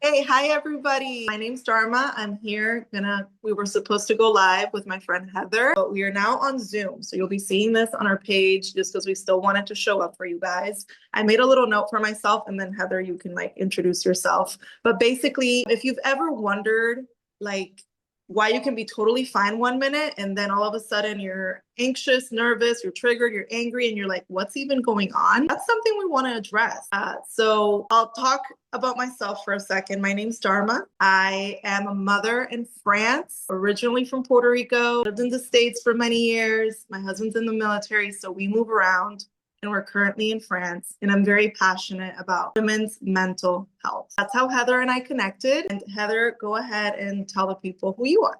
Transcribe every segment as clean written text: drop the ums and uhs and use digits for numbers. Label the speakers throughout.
Speaker 1: Hey, hi everybody. My name's Dharma. We were supposed to go live with my friend Heather, but we are now on Zoom. So you'll be seeing this on our page just because we still wanted to show up for you guys. I made a little note for myself, and then Heather, you can introduce yourself. But basically, if you've ever wondered why you can be totally fine 1 minute and then all of a sudden you're anxious, nervous, you're triggered, you're angry, and you're like, what's even going on? That's something we want to address. So I'll talk about myself for a second. My name's Dharma. I am a mother in France, originally from Puerto Rico, lived in the States for many years. My husband's in the military, so we move around and we're currently in France. And I'm very passionate about women's mental health. That's how Heather and I connected. And Heather, go ahead and tell the people who you are.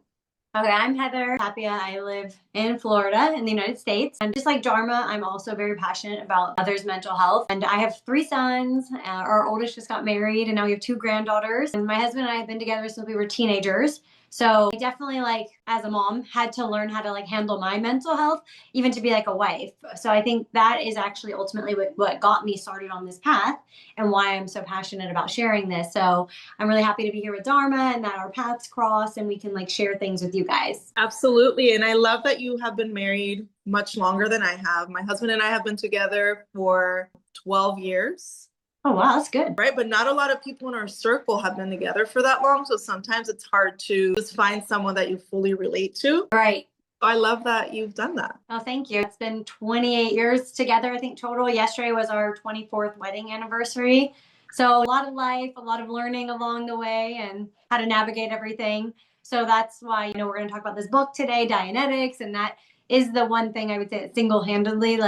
Speaker 2: Okay, I'm Heather Tapia. I live in Florida in the United States. And just like Dharma, I'm also very passionate about others' mental health. And I have three sons. Our oldest just got married, and now we have two granddaughters. And my husband and I have been together since we were teenagers. So I definitely, as a mom, had to learn how to handle my mental health, even to be like a wife. So I think that is actually ultimately what got me started on this path and why I'm so passionate about sharing this. So I'm really happy to be here with Dharma and that our paths cross and we can share things with you guys.
Speaker 1: Absolutely. And I love that you have been married much longer than I have. My husband and I have been together for 12 years.
Speaker 2: Oh, wow, that's good.
Speaker 1: Right. But not a lot of people in our circle have been together for that long. So sometimes it's hard to just find someone that you fully relate to.
Speaker 2: Right.
Speaker 1: I love that you've done that.
Speaker 2: Oh, thank you. It's been 28 years together, I think, total. Yesterday was our 24th wedding anniversary. So a lot of life, a lot of learning along the way and how to navigate everything. So that's why, we're going to talk about this book today, Dianetics. And that is the one thing I would say that single-handedly,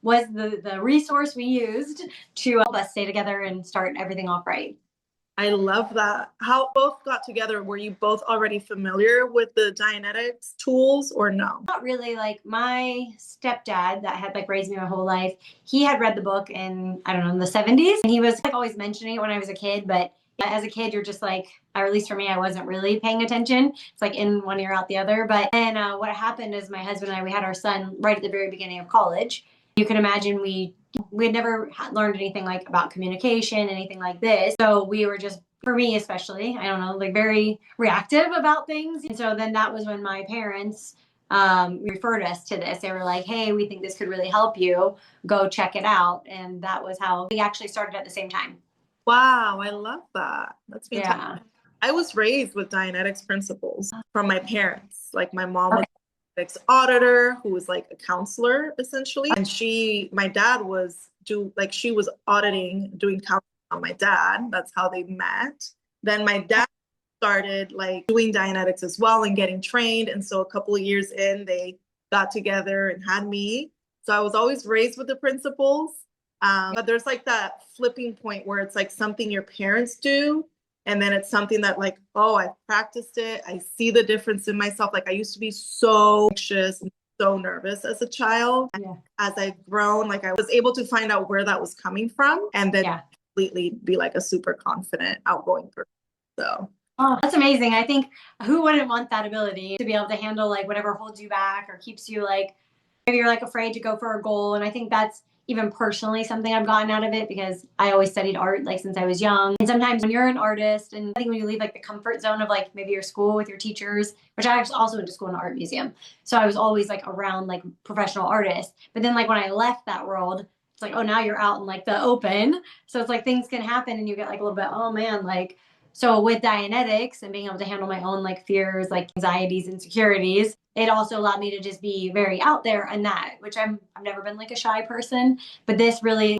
Speaker 2: was the resource we used to help us stay together and start everything off right.
Speaker 1: I love that. How both got together? Were you both already familiar with the Dianetics tools or no?
Speaker 2: Not really. My stepdad that had raised me my whole life, he had read the book in, I don't know, in the 70s. And he was always mentioning it when I was a kid. But as a kid, you're just or at least for me, I wasn't really paying attention. It's in one ear out the other. But then what happened is my husband and I, we had our son right at the very beginning of college. You can imagine we had never learned anything about communication, anything like this. So we were just, for me especially, I don't know, very reactive about things. And so then that was when my parents referred us to this. They were like, hey, we think this could really help you. Go check it out. And that was how we actually started at the same time.
Speaker 1: Wow, I love that. That's fantastic.
Speaker 2: Yeah.
Speaker 1: I was raised with Dianetics principles from my parents. My mom was an auditor who was a counselor essentially. And my dad was she was auditing, doing counseling on my dad. That's how they met. Then my dad started doing Dianetics as well and getting trained. And so a couple of years in, they got together and had me. So I was always raised with the principles. But there's that flipping point where it's something your parents do. And then it's something that oh, I've practiced it. I see the difference in myself. I used to be so anxious and so nervous as a child.
Speaker 2: Yeah.
Speaker 1: As I've grown, I was able to find out where that was coming from and then completely be a super confident, outgoing person. So.
Speaker 2: Oh, that's amazing. I think who wouldn't want that ability to be able to handle whatever holds you back or keeps you maybe you're afraid to go for a goal. And I think that's even personally something I've gotten out of it because I always studied art since I was young. And sometimes when you're an artist and I think when you leave the comfort zone of maybe your school with your teachers, which I also went to school in an art museum. So I was always around professional artists. But then when I left that world, it's oh, now you're out in the open. So it's things can happen and you get a little bit, oh man, so with Dianetics and being able to handle my own fears, anxieties, insecurities, it also allowed me to just be very out there in that, which I've never been a shy person, but this really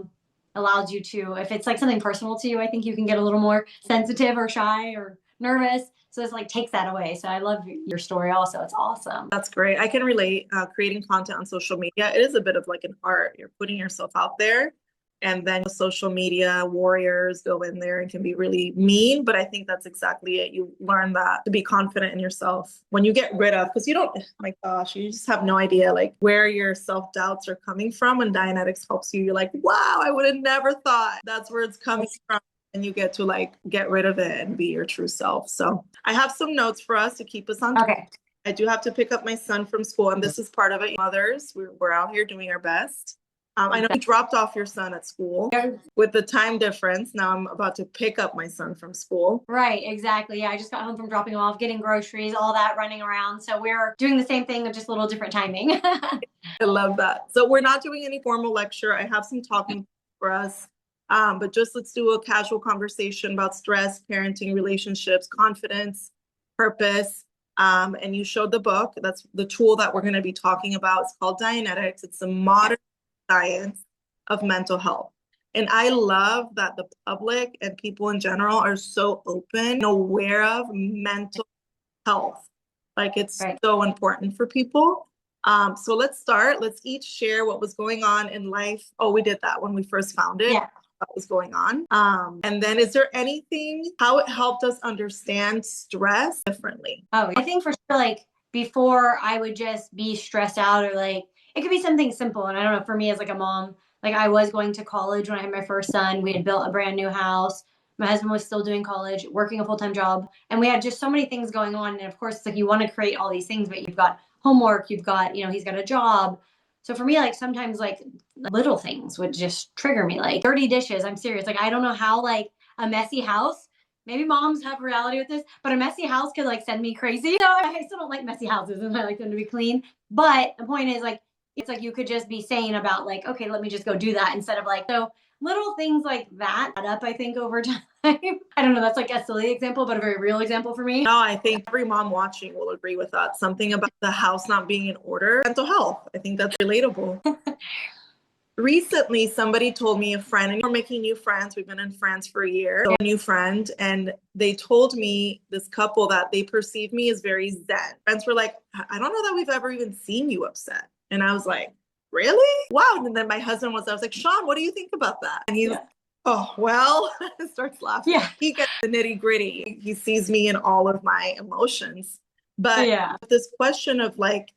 Speaker 2: allows you to, if it's something personal to you, I think you can get a little more sensitive or shy or nervous. So this takes that away. So I love your story also. It's awesome.
Speaker 1: That's great. I can relate. Creating content on social media, it is a bit of an art. You're putting yourself out there. And then the social media warriors go in there and can be really mean. But I think that's exactly it. You learn that to be confident in yourself when you get rid of, because you don't, my gosh, you just have no idea where your self-doubts are coming from. And Dianetics helps you. You're wow, I would have never thought that's where it's coming from. And you get to get rid of it and be your true self. So I have some notes for us to keep us on.
Speaker 2: Okay.
Speaker 1: I do have to pick up my son from school, and this is part of it. Mothers, we're out here doing our best. I know you dropped off your son at school with the time difference. Now I'm about to pick up my son from school.
Speaker 2: Right, exactly. Yeah, I just got home from dropping him off, getting groceries, all that running around. So we're doing the same thing with just a little different timing.
Speaker 1: I love that. So we're not doing any formal lecture. I have some talking for us, but just let's do a casual conversation about stress, parenting, relationships, confidence, purpose. And you showed the book. That's the tool that we're going to be talking about. It's called Dianetics. It's the modern science of mental health. And I love that the public and people in general are so open and aware of mental health. Like it's so important for people. So let's start. Let's each share what was going on in life. Oh, we did that when we first found it.
Speaker 2: Yeah.
Speaker 1: What was going on. And then is there anything, how it helped us understand stress differently?
Speaker 2: Oh, I think for sure, like before I would just be stressed out or like, it could be something simple. And I don't know, for me as like a mom, like I was going to college when I had my first son. We had built a brand new house. My husband was still doing college, working a full-time job. And we had just so many things going on. And of course, it's like you want to create all these things, but you've got homework, you've got, he's got a job. So for me, like sometimes like little things would just trigger me, like dirty dishes. I'm serious. Like, I don't know how like a messy house, maybe moms have reality with this, but a messy house could like send me crazy. So I still don't like messy houses and I like them to be clean. But the point is like, it's like you could just be saying about like, okay, let me just go do that instead of like, so little things like that add up, I think, over time. I don't know, that's like a silly example, but a very real example for me.
Speaker 1: No, I think every mom watching will agree with that. Something about the house not being in order, mental health. I think that's relatable. Recently, somebody told me, a friend, and we're making new friends. We've been in France for a year. So a new friend, and they told me, this couple, that they perceive me as very zen. Friends were like, I don't know that we've ever even seen you upset. And I was like, really? Wow. And then my husband I was like, Sean, what do you think about that? And he's oh, well, starts laughing.
Speaker 2: Yeah.
Speaker 1: He gets the nitty gritty. He sees me in all of my emotions. But this question of like,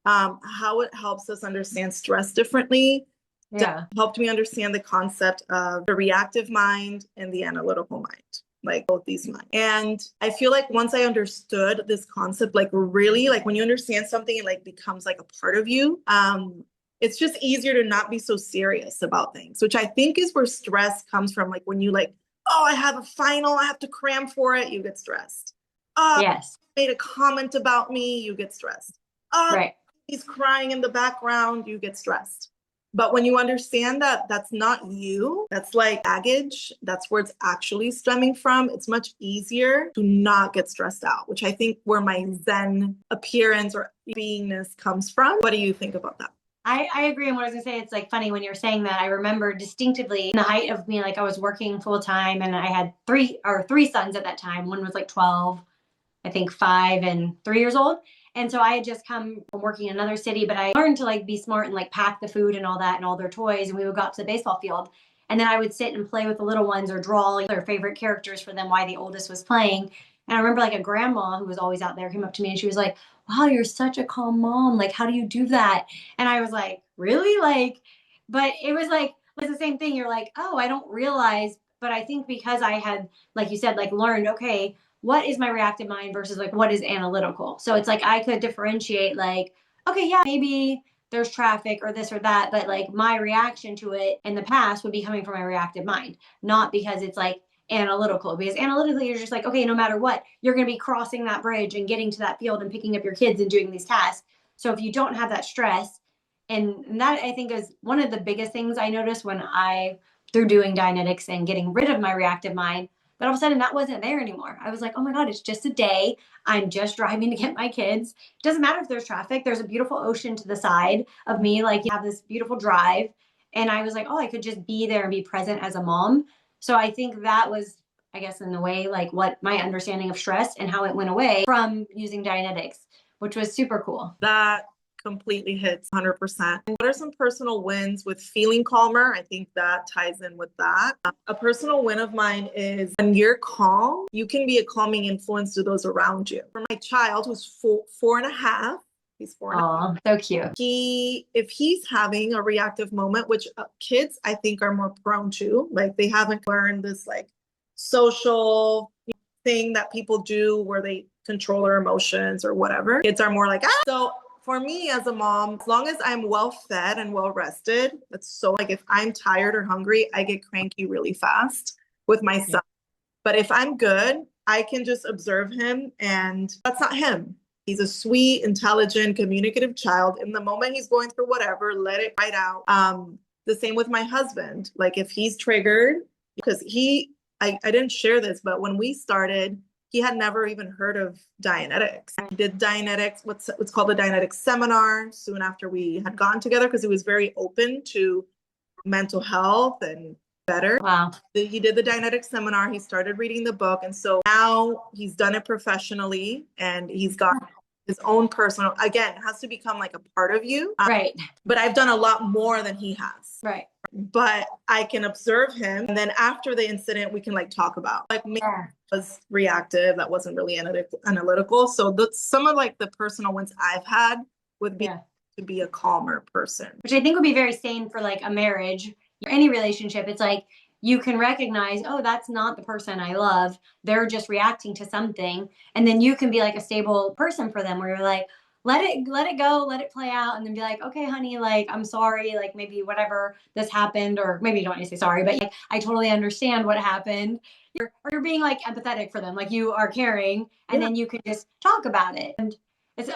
Speaker 1: how it helps us understand stress differently, helped me understand the concept of the reactive mind and the analytical mind, like both these minds. And I feel like once I understood this concept, like really, like when you understand something, it like becomes like a part of you. It's just easier to not be so serious about things, which I think is where stress comes from. Like when you like, oh, I have a final, I have to cram for it, you get stressed. Oh, yes. Made a comment about me, you get stressed. Oh, he's crying in the background, you get stressed. But when you understand that that's not you, that's like baggage, that's where it's actually stemming from, it's much easier to not get stressed out, which I think where my Zen appearance or beingness comes from. What do you think about that?
Speaker 2: I agree. And what I was gonna say, it's like funny when you're saying that, I remember distinctively in the height of me, like I was working full time and I had three sons at that time. One was like 12, I think 5 and 3 years old. And so I had just come from working in another city, but I learned to like be smart and like pack the food and all that and all their toys. And we would go out to the baseball field. And then I would sit and play with the little ones or draw their favorite characters for them while the oldest was playing. And I remember like a grandma who was always out there came up to me and she was like, wow, you're such a calm mom. Like, how do you do that? And I was like, really? Like, but it was like, it's the same thing. You're like, oh, I don't realize. But I think because I had, like you said, like learned, okay, what is my reactive mind versus like what is analytical? So it's like I could differentiate like, okay, yeah, maybe there's traffic or this or that, but like my reaction to it in the past would be coming from my reactive mind, not because it's like analytical. Because analytically, you're just like, okay, no matter what, you're going to be crossing that bridge and getting to that field and picking up your kids and doing these tasks. So if you don't have that stress, and that I think is one of the biggest things I noticed when through doing Dianetics and getting rid of my reactive mind. But all of a sudden that wasn't there anymore. I was like, oh my God, it's just a day. I'm just driving to get my kids. It doesn't matter if there's traffic. There's a beautiful ocean to the side of me. Like you have this beautiful drive. And I was like, oh, I could just be there and be present as a mom. So I think that was, I guess, in a way, like what my understanding of stress and how it went away from using Dianetics, which was super cool.
Speaker 1: That completely hits 100%. What are some personal wins with feeling calmer? I think that ties in with that. A personal win of mine is when you're calm, you can be a calming influence to those around you. For my child who's 4.5, he's 4.5.
Speaker 2: Oh, so cute.
Speaker 1: If he's having a reactive moment, which kids I think are more prone to, like they haven't learned this like social thing that people do where they control their emotions or whatever. Kids are more like, ah. So For me as a mom, as long as I'm well fed and well rested, that's so like if I'm tired or hungry, I get cranky really fast with my son. But if I'm good, I can just observe him and that's not him. He's a sweet, intelligent, communicative child. In the moment he's going through whatever, let it right out. The same with my husband. Like if he's triggered, because I didn't share this, but when we started, he had never even heard of Dianetics. He did Dianetics, what's called the Dianetics seminar soon after we had gone together because he was very open to mental health and better.
Speaker 2: Wow.
Speaker 1: He did the Dianetics seminar. He started reading the book. And so now he's done it professionally and he's got his own personal, again, it has to become like a part of you.
Speaker 2: Right.
Speaker 1: But I've done a lot more than he has.
Speaker 2: Right.
Speaker 1: But I can observe him. And then after the incident, we can like talk about like maybe it was reactive. That wasn't really analytical. So some of like the personal wins I've had would be to be a calmer person.
Speaker 2: Which I think would be very sane for like a marriage or any relationship. It's like you can recognize, oh, that's not the person I love. They're just reacting to something. And then you can be like a stable person for them where you're like, let it go, let it play out, and then be like, okay, honey, like, I'm sorry, like maybe whatever this happened, or maybe you don't need to say sorry, but like, I totally understand what happened. You're being like empathetic for them, like you are caring, and then you can just talk about it. And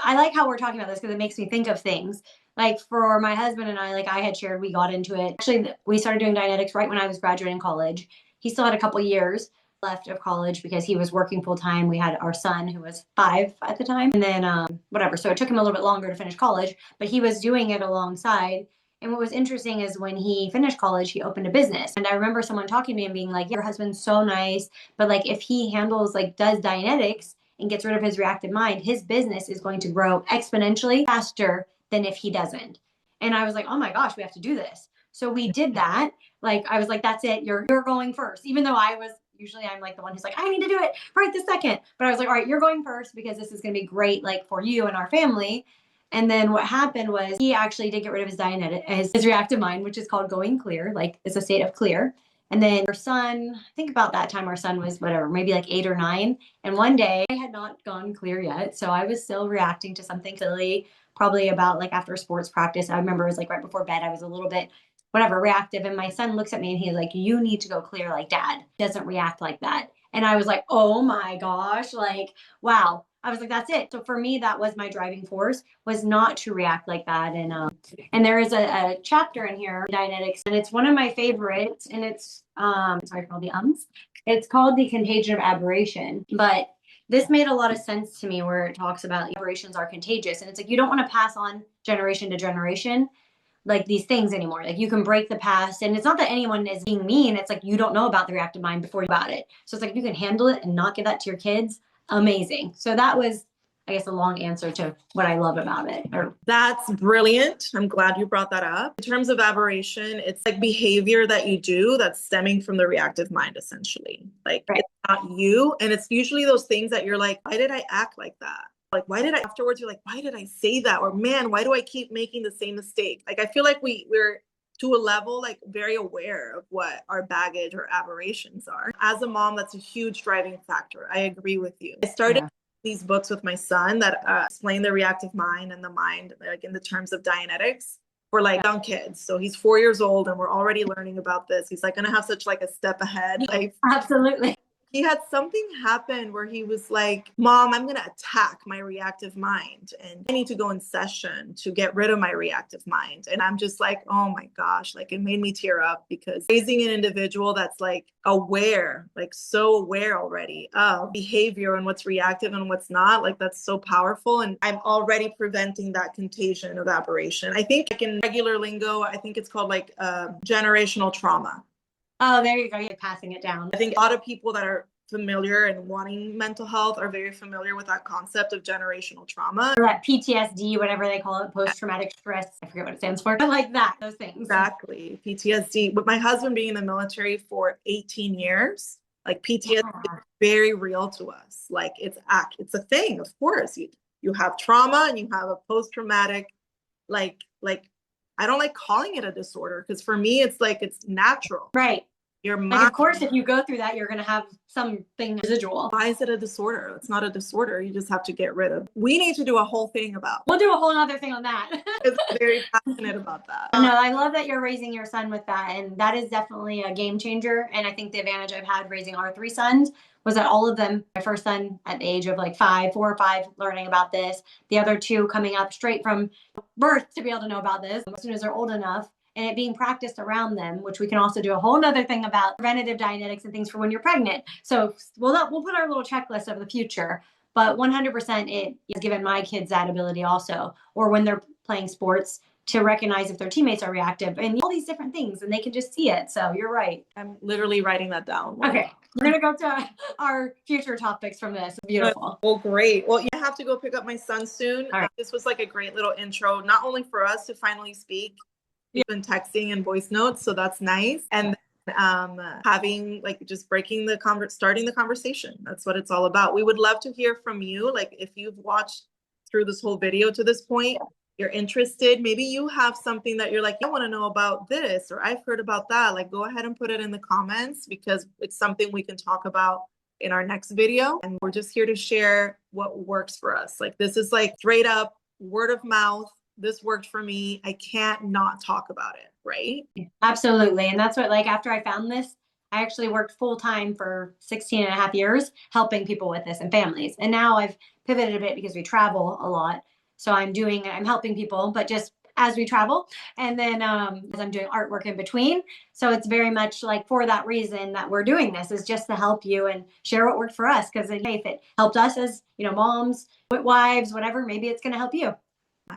Speaker 2: I like how we're talking about this because it makes me think of things. Like for my husband and I, like I had shared, we got into it. Actually, we started doing Dianetics right when I was graduating college. He still had a couple years left of college because he was working full time. We had our son who was 5 at the time, and then whatever. So it took him a little bit longer to finish college, but he was doing it alongside. And what was interesting is when he finished college, he opened a business. And I remember someone talking to me and being like, your husband's so nice, but like if he handles like does Dianetics and gets rid of his reactive mind, his business is going to grow exponentially faster than if he doesn't. And I was like, oh my gosh, we have to do this. So we did that. Like I was like, that's it. You're going first. Even though usually I'm like the one who's like, I need to do it right this second. But I was like, all right, you're going first because this is going to be great, like for you and our family. And then what happened was he actually did get rid of his reactive mind, which is called going clear, like it's a state of clear. And then our son, I think about that time, our son was whatever, maybe like 8 or 9. And one day I had not gone clear yet. So I was still reacting to something silly, probably about like after sports practice. I remember it was like right before bed. I was a little bit, whatever, reactive. And my son looks at me and he's like, you need to go clear. Like dad doesn't react like that. And I was like, oh my gosh, like, wow. I was like, that's it. So for me, that was my driving force, was not to react like that. And there is a chapter in here, Dianetics, and it's one of my favorites. And it's sorry for all the ums. It's called The Contagion of Aberration. But this made a lot of sense to me where it talks about aberrations are contagious. And it's like you don't want to pass on generation to generation like these things anymore. Like you can break the past, and it's not that anyone is being mean. It's like you don't know about the reactive mind before you about it. So it's like if you can handle it and not give that to your kids, amazing. So that was, I guess, a long answer to what I love about it.
Speaker 1: That's brilliant. I'm glad you brought that up. In terms of aberration, it's like behavior that you do that's stemming from the reactive mind, essentially. Like it's not you. And it's usually those things that you're like, why did I act like that? Like, why did I afterwards, you're like, why did I say that? Or man, why do I keep making the same mistake? Like, I feel like we're to a level like very aware of what our baggage or aberrations are. As a mom, that's a huge driving factor. I agree with you. I started these books with my son that explain the reactive mind and the mind, like in the terms of Dianetics for like young kids. So he's 4 years old and we're already learning about this. He's like going to have such like a step ahead. Like,
Speaker 2: absolutely.
Speaker 1: He had something happen where he was like, Mom, I'm going to attack my reactive mind and I need to go in session to get rid of my reactive mind. And I'm just like, oh my gosh, like it made me tear up because raising an individual that's like aware, like so aware already of behavior and what's reactive and what's not, like that's so powerful. And I'm already preventing that contagion of aberration. I think like in regular lingo, I think it's called like generational trauma.
Speaker 2: Oh, there you go. You're passing it down.
Speaker 1: I think a lot of people that are familiar and wanting mental health are very familiar with that concept of generational trauma.
Speaker 2: Or that PTSD, whatever they call it, post-traumatic stress. I forget what it stands for. But like that, those things.
Speaker 1: Exactly. PTSD. But my husband being in the military for 18 years, like PTSD is very real to us. Like it's a thing, of course. You have trauma and you have a post-traumatic, like I don't like calling it a disorder because for me, it's like, it's natural.
Speaker 2: Right.
Speaker 1: Your
Speaker 2: Like,
Speaker 1: mind.
Speaker 2: of course, if you go through that, you're going to have something residual.
Speaker 1: Why is it a disorder? It's not a disorder. You just have to get rid of. We need to do a whole thing about.
Speaker 2: We'll do a whole other thing on that.
Speaker 1: I'm very passionate about that.
Speaker 2: No, I love that you're raising your son with that. And that is definitely a game changer. And I think the advantage I've had raising our three sons was that all of them, my first son at the age of like 4 or 5, learning about this, the other two coming up straight from birth to be able to know about this as soon as they're old enough, and it being practiced around them, which we can also do a whole nother thing about preventative Dianetics and things for when you're pregnant. So we'll put our little checklist of the future, but 100% it has given my kids that ability also, or when they're playing sports, to recognize if their teammates are reactive and all these different things, and they can just see it. So you're right.
Speaker 1: I'm literally writing that down.
Speaker 2: Okay. We're going to go to our future topics from this. Beautiful.
Speaker 1: Well, great. Well, I have to go pick up my son soon.
Speaker 2: All right.
Speaker 1: This was like a great little intro, not only for us to finally speak, we've been texting and voice notes, so that's nice. And having like just starting the conversation. That's what it's all about. We would love to hear from you. Like if you've watched through this whole video to this point, you're interested, maybe you have something that you're like, I want to know about this, or I've heard about that. Like, go ahead and put it in the comments, because it's something we can talk about in our next video. And we're just here to share what works for us. Like, this is like straight up word of mouth. This worked for me. I can't not talk about it, right?
Speaker 2: Absolutely. And that's what, like, after I found this, I actually worked full time for 16 and a half years helping people with this and families. And now I've pivoted a bit because we travel a lot. So I'm helping people, but just as we travel. And then as I'm doing artwork in between. So it's very much like for that reason that we're doing this, is just to help you and share what worked for us. Because if it helped us as, moms, wives, whatever, maybe it's going to help you.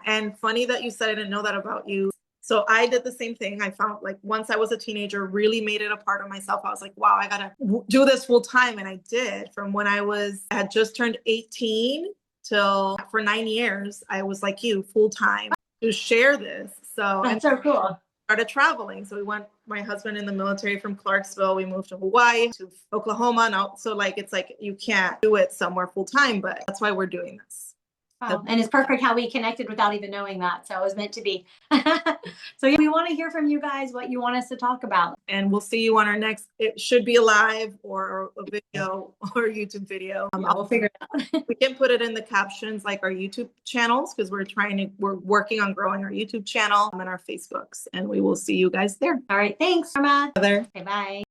Speaker 1: And funny that you said I didn't know that about you. So I did the same thing. I found, like, once I was a teenager, really made it a part of myself. I was like, wow, I gotta do this full time. And I did. From when I had just turned 18 till for 9 years, I was like you, full time to share this. So
Speaker 2: That's so cool.
Speaker 1: Started traveling. So we went, my husband in the military, from Clarksville, we moved to Hawaii, to Oklahoma. Now, so like, it's like, you can't do it somewhere full time, but that's why we're doing this.
Speaker 2: Wow. And it's perfect how we connected without even knowing that. So it was meant to be. So yeah, we want to hear from you guys what you want us to talk about.
Speaker 1: And we'll see you on our next, it should be a live or a video or a YouTube video.
Speaker 2: We'll figure it out.
Speaker 1: We can put it in the captions, like our YouTube channels, because we're working on growing our YouTube channel and our Facebooks. And we will see you guys there.
Speaker 2: All right. Thanks, Norma.
Speaker 1: Heather.
Speaker 2: Okay, bye.